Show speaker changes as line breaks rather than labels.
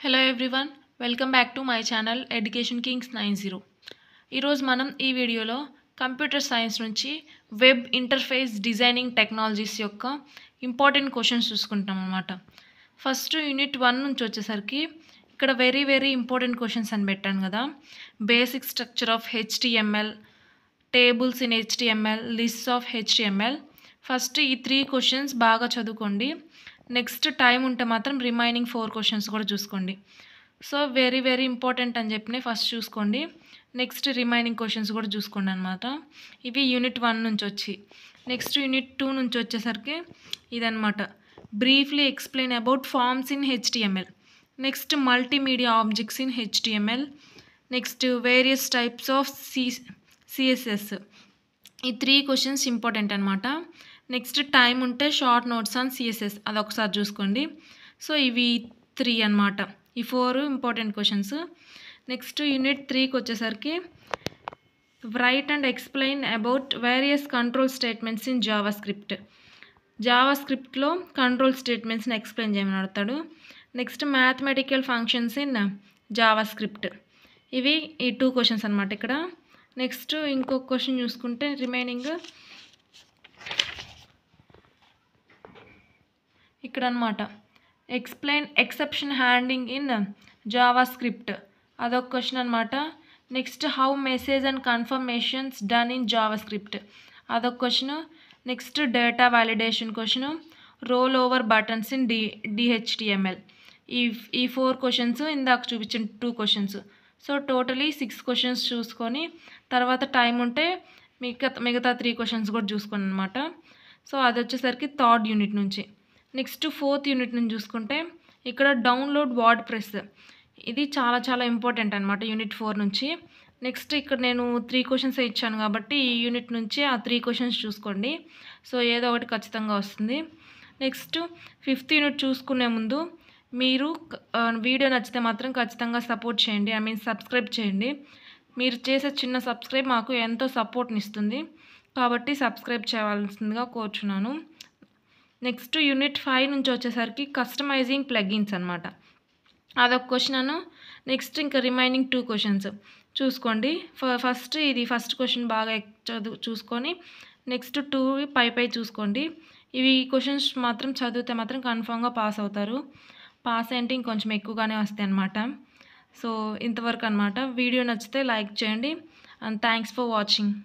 Hello everyone, welcome back to my channel education Kings 90. ఈరోజు మనం ఈ వీడియోలో కంప్యూటర్ సైన్స్ నుంచి వెబ్ ఇంటర్ఫేస్ డిజైనింగ్ టెక్నాలజీస్ యొక్క ఇంపార్టెంట్ క్వశ్చన్స్ చూసుకుంటాం అన్నమాట. ఫస్ట్ యూనిట్ 1 నుంచి వచ్చేసరికి ఇక్కడ వెరీ ఇంపార్టెంట్ క్వశ్చన్స్ అని పెట్టాను కదా. Basic structure of HTML, tables in HTML, lists of HTML. First ఈ 3 క్వశ్చన్స్ బాగా చదువుకోండి. నెక్స్ట్ టైం ఉంటే మాత్రం రిమైనింగ్ 4 క్వశ్చన్స్ కూడా చూసుకోండి. సో వెరీ ఇంపార్టెంట్ అని చెప్పి ఫస్ట్ చూసుకోండి. నెక్స్ట్ రిమైనింగ్ క్వశ్చన్స్ కూడా చూసుకోండి అనమాట. ఇవి యూనిట్ 1 నుంచి వచ్చి. నెక్స్ట్ యూనిట్ 2 నుంచి వచ్చేసరికి ఇదనమాట. Briefly explain about forms in HTML. Next multimedia objects in HTML. Next various types of CSS. ఈ 3 క్వశ్చన్స్ ఇంపార్టెంట్ అనమాట. నెక్స్ట్ టైం ఉంటే షార్ట్ నోట్స్ ఆన్ CSS అదొకసారి చూసుకోండి. సో ఇవి 3 అనమాట. ఈ 4 ఇంపార్టెంట్ క్వశ్చన్స్. నెక్స్ట్ యూనిట్ 3కి వచ్చేసరికి write and explain about various control statements in జావాస్క్రిప్ట్లో కంట్రోల్ స్టేట్మెంట్స్ని ఎక్స్ప్లెయిన్ చేయమని అడుగుతాడు. Next mathematical functions in JavaScript. ఇవి ఈ 2 క్వశ్చన్స్ అనమాట ఇక్కడ. నెక్స్ట్ ఇంకొక క్వశ్చన్ చూసుకుంటే రిమైనింగ్ ఇక్కడ అనమాట. Explain exception handling in JavaScript అదొక క్వశ్చన్ అనమాట. Next how message and confirmations done in JavaScript అదొక question. Next data validation question, roll over buttons in DHTML. ఈ 4 క్వశ్చన్స్ ఇందాక చూపించిన 2 క్వశ్చన్స్. సో టోటలీ 6 క్వశ్చన్స్ చూసుకొని తర్వాత టైం ఉంటే మిగతా 3 క్వశ్చన్స్ కూడా చూసుకోండి అనమాట. సో అది వచ్చేసరికి 3rd యూనిట్ నుంచి. నెక్స్ట్ 4th యూనిట్ నుంచి చూసుకుంటే ఇక్కడ డౌన్లోడ్ వర్డ్ ప్రెస్. ఇది చాలా ఇంపార్టెంట్ అనమాట యూనిట్ 4 నుంచి. నెక్స్ట్ ఇక్కడ నేను 3 క్వశ్చన్స్ ఇచ్చాను కాబట్టి ఈ యూనిట్ నుంచి ఆ 3 క్వశ్చన్స్ చూసుకోండి. సో ఏదో ఒకటి ఖచ్చితంగా వస్తుంది. నెక్స్ట్ 5th యూనిట్ చూసుకునే ముందు మీరు వీడియో నచ్చితే మాత్రం ఖచ్చితంగా సపోర్ట్ చేయండి, సబ్స్క్రైబ్ చేయండి. మీరు చేసే చిన్న సబ్స్క్రైబ్ మాకు ఎంతో సపోర్ట్ని ఇస్తుంది కాబట్టి సబ్స్క్రైబ్ చేయవలసిందిగా కోరుచున్నాను. నెక్స్ట్ యూనిట్ 5 నుంచి వచ్చేసరికి కస్టమైజింగ్ ప్లగిన్స్ అనమాట. అదొక క్వశ్చన్. నెక్స్ట్ ఇంకా రిమైనింగ్ 2 క్వశ్చన్స్ చూసుకోండి. ఫస్ట్ క్వశ్చన్ బాగా చూసుకొని నెక్స్ట్ 2 పై చూసుకోండి. ఇవి క్వశ్చన్స్ మాత్రం చదివితే మాత్రం కన్ఫామ్గా పాస్ అవుతారు. పాస్ అంటే ఇంకొంచెం ఎక్కువగానే వస్తాయి అన్నమాట. సో ఇంతవరకు అనమాట. వీడియో నచ్చితే లైక్ చేయండి అండ్ థ్యాంక్స్ ఫర్ వాచింగ్.